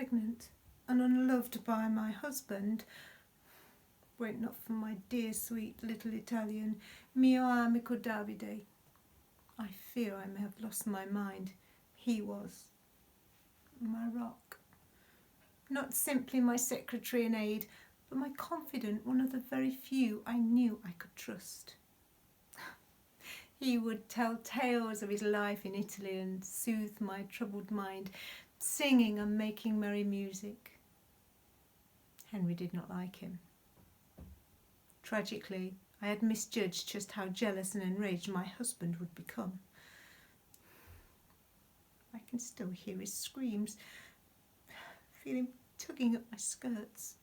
pregnant and unloved by my husband, were it not for my dear sweet little Italian, mio amico Davide, I fear I may have lost my mind. He was my rock. Not simply my secretary and aid, but my confidant, one of the very few I knew I could trust. He would tell tales of his life in Italy and soothe my troubled mind, singing and making merry music. Henry did not like him. Tragically, I had misjudged just how jealous and enraged my husband would become. I can still hear his screams, feel him tugging at my skirts.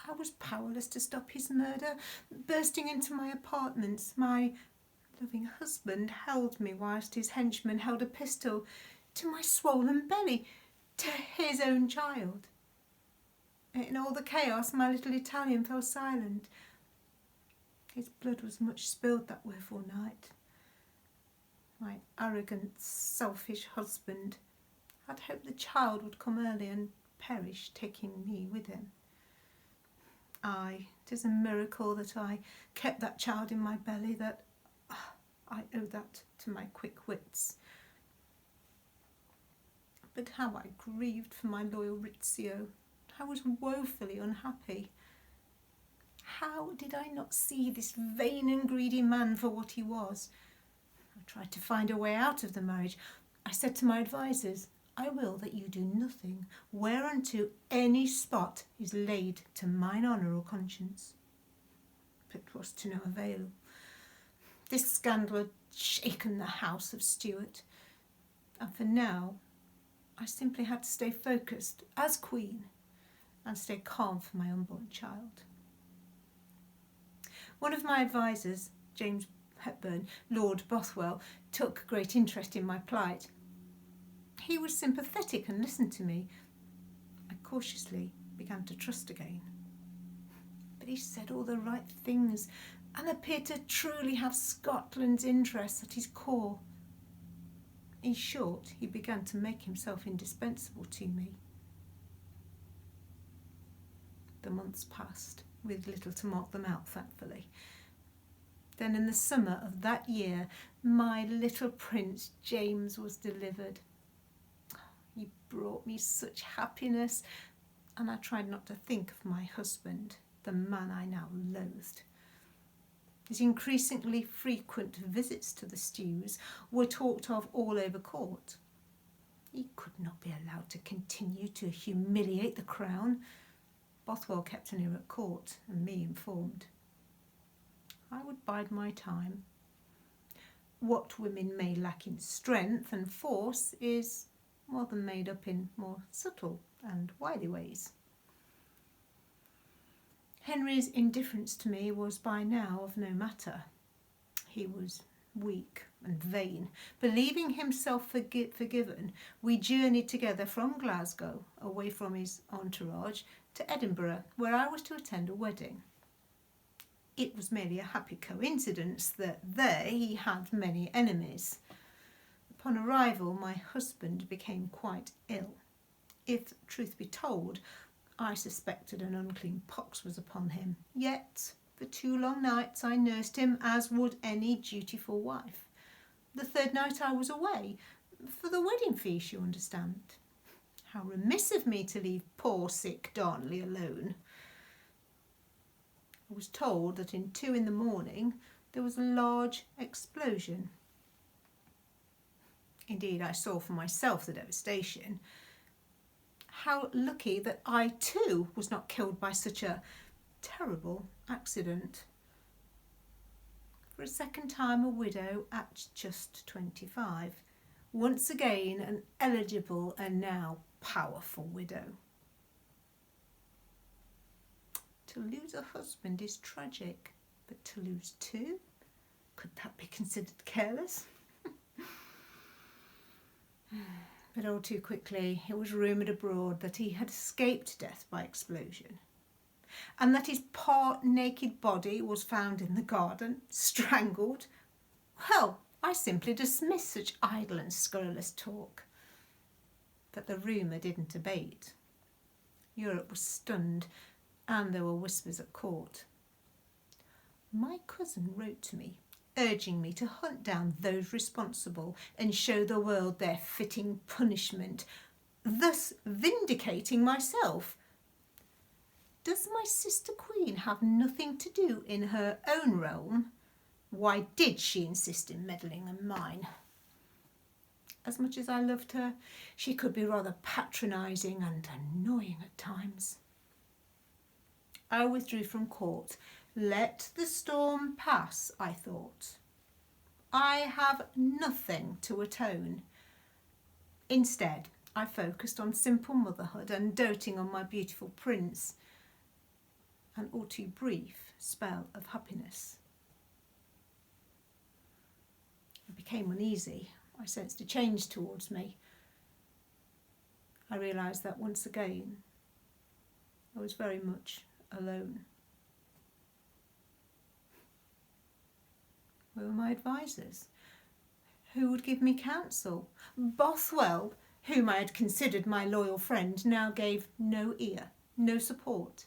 I was powerless to stop his murder. Bursting into my apartments, my loving husband held me whilst his henchman held a pistol to my swollen belly, to his own child. In all the chaos, my little Italian fell silent. His blood was much spilled that woeful night. My arrogant, selfish husband had hoped the child would come early and perish, taking me with him. Aye, 'tis a miracle that I kept that child in my belly, that I owe that to my quick wits. But how I grieved for my loyal Rizzio. I was woefully unhappy. How did I not see this vain and greedy man for what he was? I tried to find a way out of the marriage. I said to my advisers, I will that you do nothing whereunto any spot is laid to mine honour or conscience. But 'twas to no avail. This scandal had shaken the house of Stuart, and for now I simply had to stay focused as queen and stay calm for my unborn child. One of my advisers, James Lord Bothwell, took great interest in my plight. He was sympathetic and listened to me. I cautiously began to trust again. But he said all the right things and appeared to truly have Scotland's interests at his core. In short, he began to make himself indispensable to me. The months passed, with little to mark them out, thankfully. Then in the summer of that year, my little prince James was delivered. He brought me such happiness, and I tried not to think of my husband, the man I now loathed. His increasingly frequent visits to the stews were talked of all over court. He could not be allowed to continue to humiliate the crown. Bothwell kept an ear at court and me informed. I would bide my time. What women may lack in strength and force is more than made up in more subtle and wily ways. Henry's indifference to me was by now of no matter. He was weak and vain. Believing himself forgiven, we journeyed together from Glasgow, away from his entourage, to Edinburgh, where I was to attend a wedding. It was merely a happy coincidence that there he had many enemies. Upon arrival, my husband became quite ill. If truth be told, I suspected an unclean pox was upon him. Yet, for 2 long nights I nursed him as would any dutiful wife. The 3rd night I was away, for the wedding feast, you understand. How remiss of me to leave poor sick Darnley alone. I was told that in 2 in the morning there was a large explosion. Indeed, I saw for myself the devastation. How lucky that I too was not killed by such a terrible accident. For a second time a widow at just 25. Once again an eligible and now powerful widow. To lose a husband is tragic, but to lose 2? Could that be considered careless? But all too quickly it was rumoured abroad that he had escaped death by explosion, and that his part naked body was found in the garden, strangled. Well, I simply dismissed such idle and scurrilous talk. But the rumour didn't abate. Europe was stunned, and there were whispers at court. My cousin wrote to me, urging me to hunt down those responsible and show the world their fitting punishment, thus vindicating myself. Does my sister Queen have nothing to do in her own realm? Why did she insist in meddling in mine? As much as I loved her, she could be rather patronising and annoying at times. I withdrew from court. Let the storm pass, I thought. I have nothing to atone. Instead, I focused on simple motherhood and doting on my beautiful prince. An all too brief spell of happiness. I became uneasy. I sensed a change towards me. I realised that once again I was very much alone. Where were my advisers? Who would give me counsel? Bothwell, whom I had considered my loyal friend, now gave no ear, no support.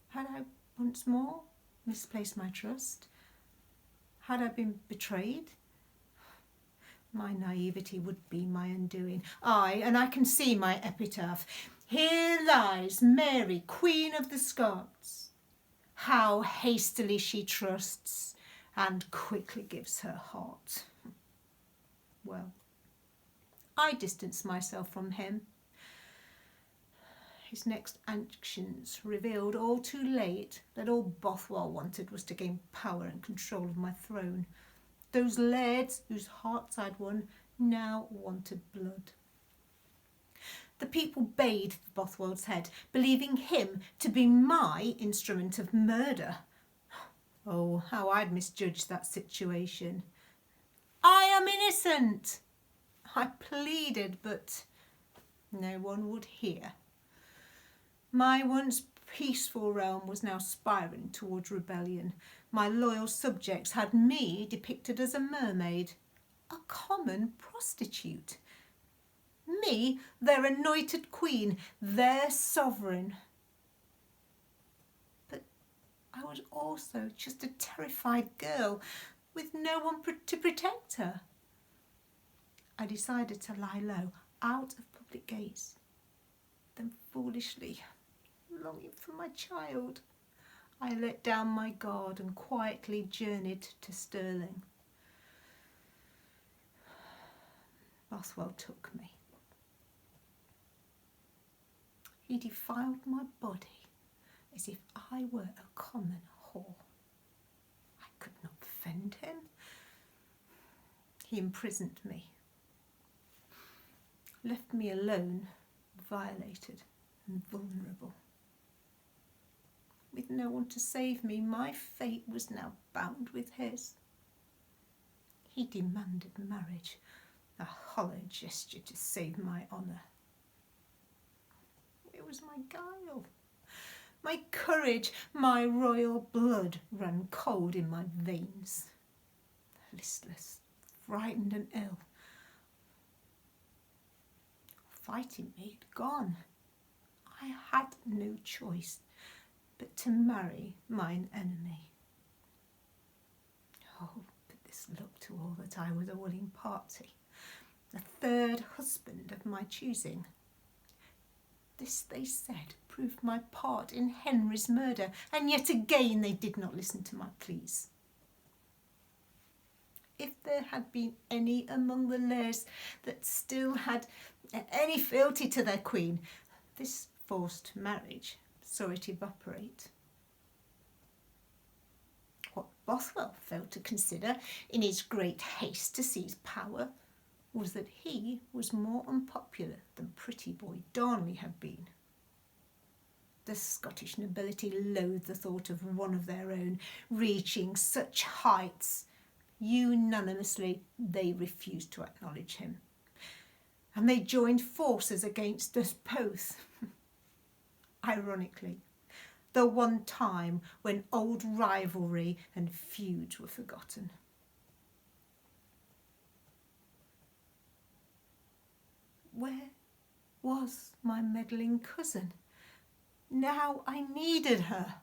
Had I once more misplaced my trust? Had I been betrayed? My naivety would be my undoing. Aye, and I can see my epitaph. Here lies Mary, Queen of the Scots. How hastily she trusts and quickly gives her heart. Well, I distanced myself from him. His next actions revealed all too late that all Bothwell wanted was to gain power and control of my throne. Those lairds whose hearts I'd won now wanted blood. The people bayed for Bothwell's head, believing him to be my instrument of murder. Oh, how I'd misjudged that situation. I am innocent! I pleaded, but no one would hear. My once peaceful realm was now spiralling towards rebellion. My loyal subjects had me depicted as a mermaid, a common prostitute. Me, their anointed queen, their sovereign. But I was also just a terrified girl with no one to protect her. I decided to lie low, out of public gaze. Then foolishly, longing for my child, I let down my guard and quietly journeyed to Stirling. Bothwell took me. He defiled my body as if I were a common whore. I could not defend him. He imprisoned me, left me alone, violated and vulnerable. With no one to save me, my fate was now bound with his. He demanded marriage, a hollow gesture to save my honour. It was my guile. My courage, my royal blood ran cold in my veins. Listless, frightened and ill. Fighting me had gone. I had no choice but to marry mine enemy. Oh, but this looked to all that I was a willing party, a third husband of my choosing. This, they said, proved my part in Henry's murder, and yet again they did not listen to my pleas. If there had been any among the Lairds that still had any fealty to their queen, this forced marriage saw it evaporate. What Bothwell failed to consider in his great haste to seize power was that he was more unpopular than pretty boy Darnley had been. The Scottish nobility loathed the thought of one of their own reaching such heights. Unanimously, they refused to acknowledge him, and they joined forces against us both. Ironically, the one time when old rivalry and feuds were forgotten. was my meddling cousin. Now I needed her.